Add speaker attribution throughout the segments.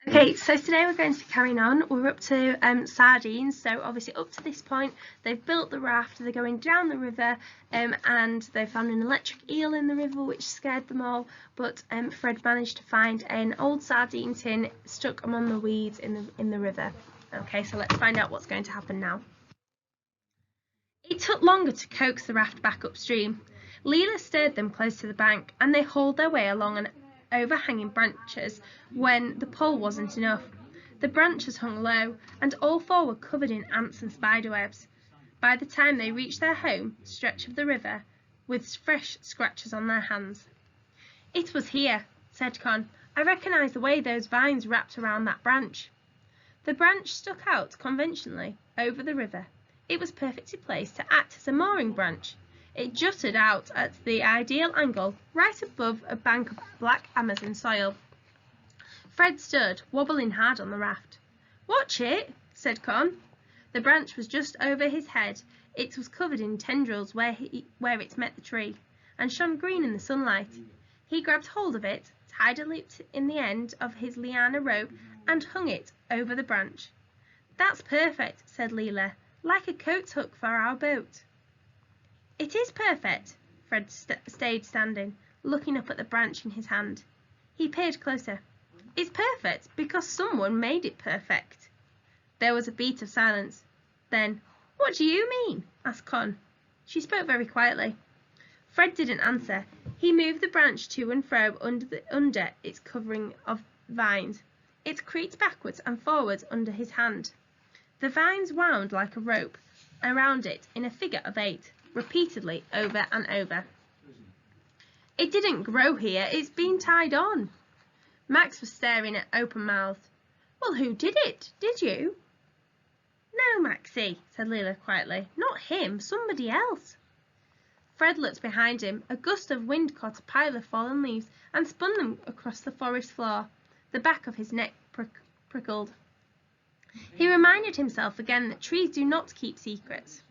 Speaker 1: Okay, so today we're going to be carrying on. We're up to sardines. So obviously up to this point, they've built the raft, they're going down the river, and they found an electric eel in the river which scared them all, but Fred managed to find an old sardine tin stuck among the weeds in the river. Okay, so let's find out what's going to happen now. It took longer to coax the raft back upstream. Leela steered them close to the bank, and they hauled their way along an overhanging branches when the pull wasn't enough. The branches hung low, and all four were covered in ants and spiderwebs. By the time they reached their home stretch of the river, with fresh scratches on their hands. "It was here," said Con. "I recognise the way those vines wrapped around that branch." The branch stuck out conventionally over the river. It was perfectly placed to act as a mooring branch. It jutted out at the ideal angle, right above a bank of black Amazon soil. Fred stood, wobbling hard on the raft. "Watch it," said Con. The branch was just over his head. It was covered in tendrils where it met the tree, and shone green in the sunlight. He grabbed hold of it, tied a loop in the end of his liana rope, and hung it over the branch. "That's perfect," said Leela, "like a coat hook for our boat." "It is perfect." Fred stayed standing, looking up at the branch in his hand. He peered closer. "It's perfect because someone made it perfect." There was a beat of silence. Then, "What do you mean?" asked Con. She spoke very quietly. Fred didn't answer. He moved the branch to and fro under its covering of vines. It creaked backwards and forwards under his hand. The vines wound like a rope around it in a figure of 8. Repeatedly over and over. "It didn't grow here, it's been tied on." Max was staring at open-mouthed. "Well, who did it? Did you?" "No, Maxie," said Leela quietly. "Not him, somebody else." Fred looked behind him. A gust of wind caught a pile of fallen leaves and spun them across the forest floor. The back of his neck prickled. He reminded himself again that trees do not keep secrets.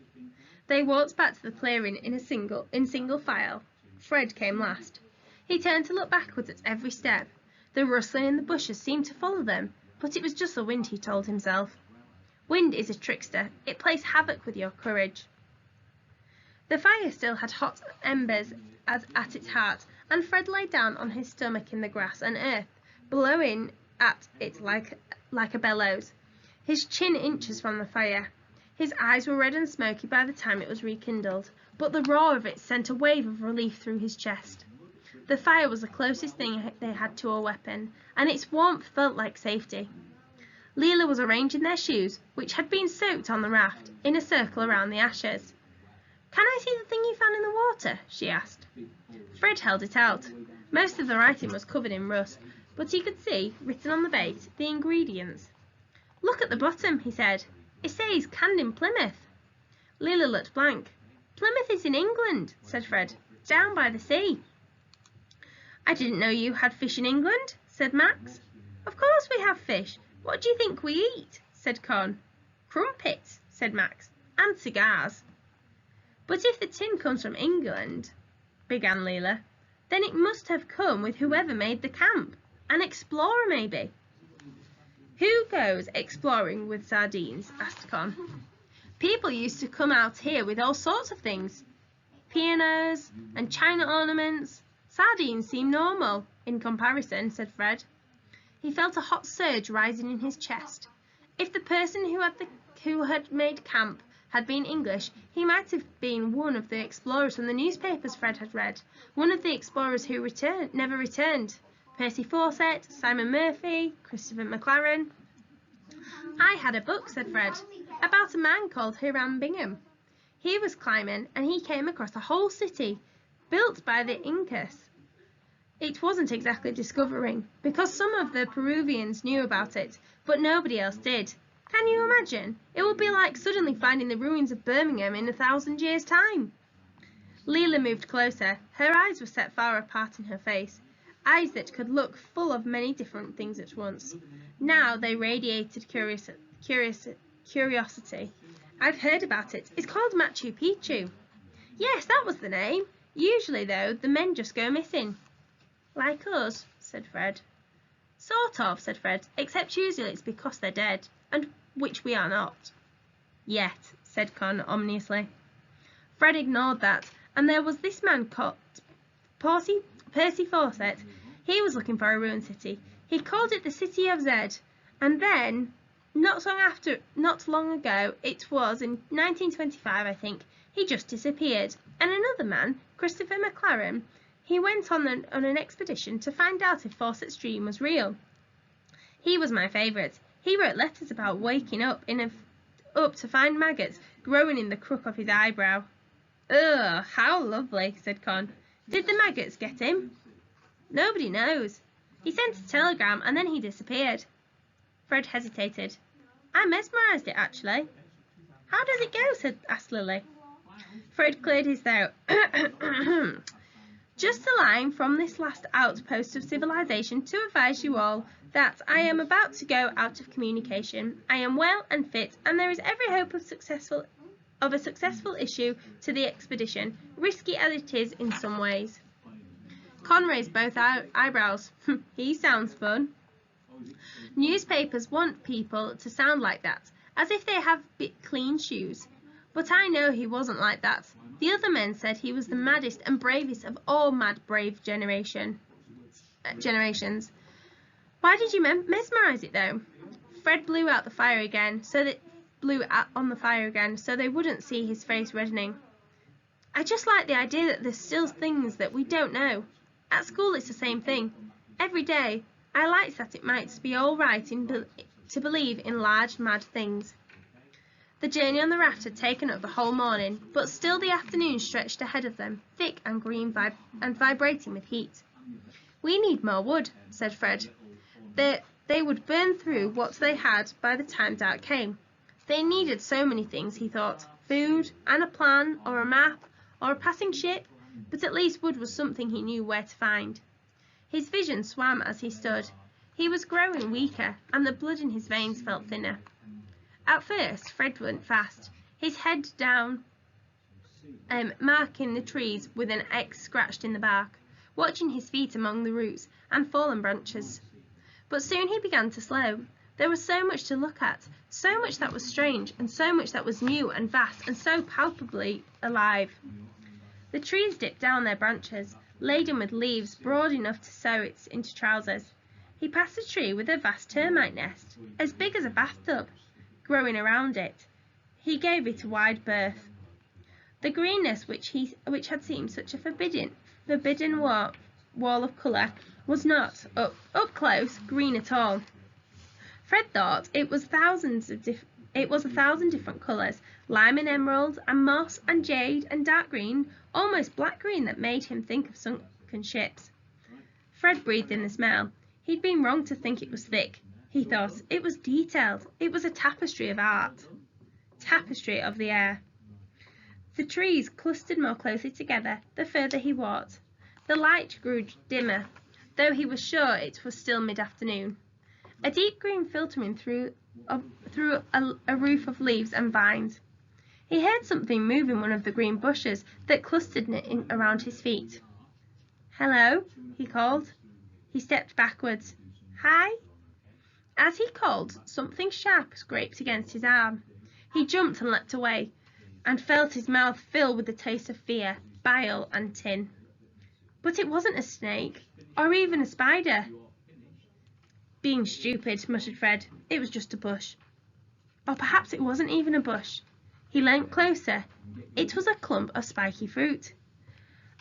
Speaker 1: They walked back to the clearing in single file. Fred came last. He turned to look backwards at every step. The rustling in the bushes seemed to follow them, but it was just the wind, he told himself. Wind is a trickster. It plays havoc with your courage. The fire still had hot embers at its heart, and Fred lay down on his stomach in the grass and earth, blowing at it like a bellows, his chin inches from the fire. His eyes were red and smoky by the time it was rekindled, but the roar of it sent a wave of relief through his chest. The fire was the closest thing they had to a weapon, and its warmth felt like safety. Leela was arranging their shoes, which had been soaked on the raft, in a circle around the ashes. "Can I see the thing you found in the water?" she asked. Fred held it out. Most of the writing was covered in rust, but he could see, written on the base, the ingredients. "Look at the bottom," he said. "It says canned in Plymouth." Leela looked blank. "Plymouth is in England," said Fred, "down by the sea." "I didn't know you had fish in England," said Max. "Of course we have fish. What do you think we eat?" said Con. "Crumpets," said Max, "and cigars." "But if the tin comes from England," began Leela, "then it must have come with whoever made the camp. An explorer, maybe." "Who goes exploring with sardines?" asked Con. "People used to come out here with all sorts of things. Pianos and china ornaments. Sardines seem normal in comparison," said Fred. He felt a hot surge rising in his chest. If the person who had made camp had been English, he might have been one of the explorers from the newspapers Fred had read, one of the explorers who never returned. Percy Fawcett, Simon Murphy, Christopher McLaren. "I had a book," said Fred, "about a man called Hiram Bingham. He was climbing, and he came across a whole city, built by the Incas. It wasn't exactly discovering, because some of the Peruvians knew about it, but nobody else did. Can you imagine? It would be like suddenly finding the ruins of Birmingham in 1,000 years' time." Leela moved closer. Her eyes were set far apart in her face, eyes that could look full of many different things at once. Now they radiated curiosity. "I've heard about it. It's called Machu Picchu." "Yes, that was the name. Usually, though, the men just go missing." "Like us," said Fred. Sort of, said Fred, except usually it's because they're dead, and which we are not. Yet, said Con ominously. Fred ignored that, and there was this man called Percy Fawcett. He was looking for a ruined city. He called it the City of Zed, and then, not long ago, it was in 1925, I think, he just disappeared. And another man, Christopher McLaren, he went on an expedition to find out if Fawcett's dream was real. He was my favourite. He wrote letters about waking up to find maggots growing in the crook of his eyebrow. Ugh, how lovely, said Con. Did the maggots get him? Nobody knows. He sent a telegram and then he disappeared. Fred hesitated. I mesmerised it, actually. How does it go? asked Lily. Fred cleared his throat. Just a line from this last outpost of civilization to advise you all that I am about to go out of communication. I am well and fit, and there is every hope of a successful issue to the expedition, risky as it is in some ways. Con raised both eyebrows. He sounds fun. Newspapers want people to sound like that, as if they have clean shoes. But I know he wasn't like that. The other men said he was the maddest and bravest of all generations. Why did you mesmerise it, though? Fred blew on the fire again, so they wouldn't see his face reddening. I just like the idea that there's still things that we don't know. At school it's the same thing. Every day, I liked that it might be all right to believe in large, mad things. The journey on the raft had taken up the whole morning, but still the afternoon stretched ahead of them, thick and green and vibrating with heat. We need more wood, said Fred. They would burn through what they had by the time dark came. They needed so many things, he thought. Food, and a plan, or a map, or a passing ship, but at least wood was something he knew where to find. His vision swam as he stood. He was growing weaker, and the blood in his veins felt thinner. At first, Fred went fast, his head down, marking the trees with an X scratched in the bark, watching his feet among the roots and fallen branches. But soon he began to slow. There was so much to look at, so much that was strange, and so much that was new and vast and so palpably alive. The trees dipped down their branches, laden with leaves broad enough to sew it into trousers. He passed a tree with a vast termite nest, as big as a bathtub, growing around it. He gave it a wide berth. The greenness which had seemed such a forbidden wall of colour was not, up close, green at all. Fred thought it was a thousand different colours, lime and emerald, and moss, and jade, and dark green, almost black green, that made him think of sunken ships. Fred breathed in the smell. He'd been wrong to think it was thick. He thought it was detailed. It was a tapestry of art. Tapestry of the air. The trees clustered more closely together the further he walked. The light grew dimmer, though he was sure it was still mid-afternoon. A deep green filtering through a roof of leaves and vines. He heard something move in one of the green bushes that clustered around his feet. "Hello," he called. He stepped backwards. "Hi?" As he called, something sharp scraped against his arm. He jumped and leapt away, and felt his mouth fill with the taste of fear, bile, and tin. But it wasn't a snake, or even a spider. "Being stupid," muttered Fred. "It was just a bush." Or perhaps it wasn't even a bush. He leant closer. It was a clump of spiky fruit.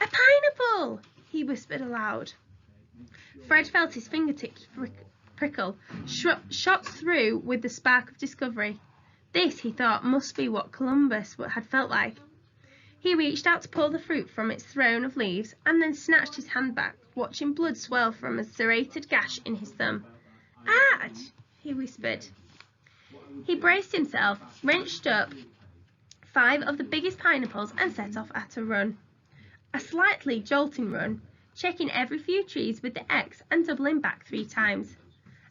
Speaker 1: "A pineapple!" he whispered aloud. Fred felt his fingertips prickle, shot through with the spark of discovery. This, he thought, must be what Columbus had felt like. He reached out to pull the fruit from its throne of leaves, and then snatched his hand back, watching blood swell from a serrated gash in his thumb. "Ouch!" he whispered. He braced himself, wrenched up 5 of the biggest pineapples, and set off at a run. A slightly jolting run, checking every few trees with the X and doubling back 3 times.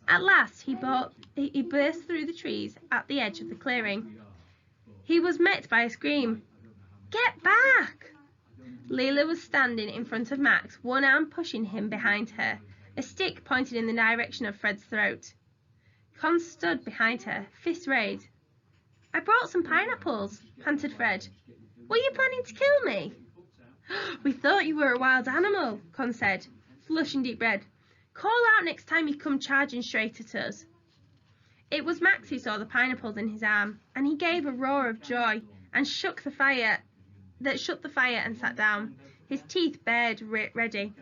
Speaker 1: At last he burst through the trees at the edge of the clearing. He was met by a scream. "Get back!" Leela was standing in front of Max, one arm pushing him behind her. A stick pointed in the direction of Fred's throat. Con stood behind her, fists raised. I brought some pineapples, panted Fred. Were you planning to kill me? We thought you were a wild animal, Con said, flushing deep red. Call out next time you come charging straight at us. It was Max who saw the pineapples in his arm, and he gave a roar of joy and shook the fire and sat down, his teeth bared ready.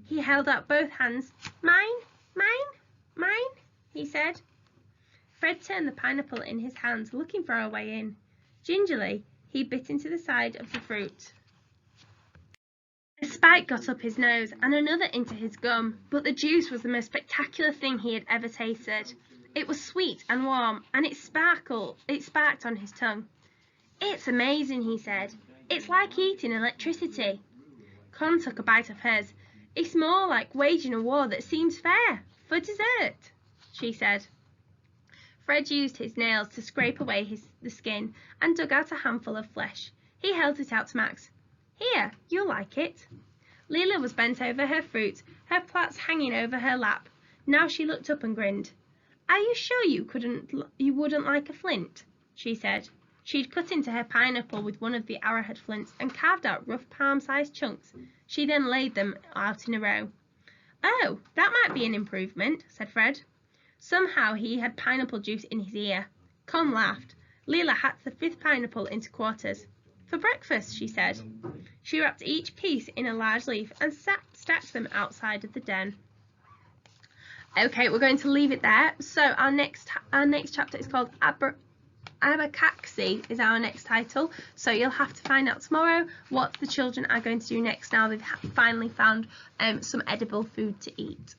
Speaker 1: He held out both hands. Mine, mine, mine, he said. Fred turned the pineapple in his hands, looking for a way in. Gingerly, he bit into the side of the fruit. A spike got up his nose and another into his gum, but the juice was the most spectacular thing he had ever tasted. It was sweet and warm, and it sparked on his tongue. It's amazing, he said. It's like eating electricity. Con took a bite of hers. It's more like waging a war that seems fair. For dessert, she said. Fred used his nails to scrape away the skin and dug out a handful of flesh. He held it out to Max. Here, you'll like it. Leela was bent over her fruit, her plaits hanging over her lap. Now she looked up and grinned. Are you sure you wouldn't like a flint? She said. She'd cut into her pineapple with one of the arrowhead flints and carved out rough palm-sized chunks. She then laid them out in a row. Oh, that might be an improvement, said Fred. Somehow he had pineapple juice in his ear. Con laughed. Leela hacked the 5th pineapple into quarters. For breakfast, she said. She wrapped each piece in a large leaf and stacked them outside of the den. Okay, we're going to leave it there. So our next chapter is called Abacaxi is our next title. So you'll have to find out tomorrow what the children are going to do next now they've finally found some edible food to eat.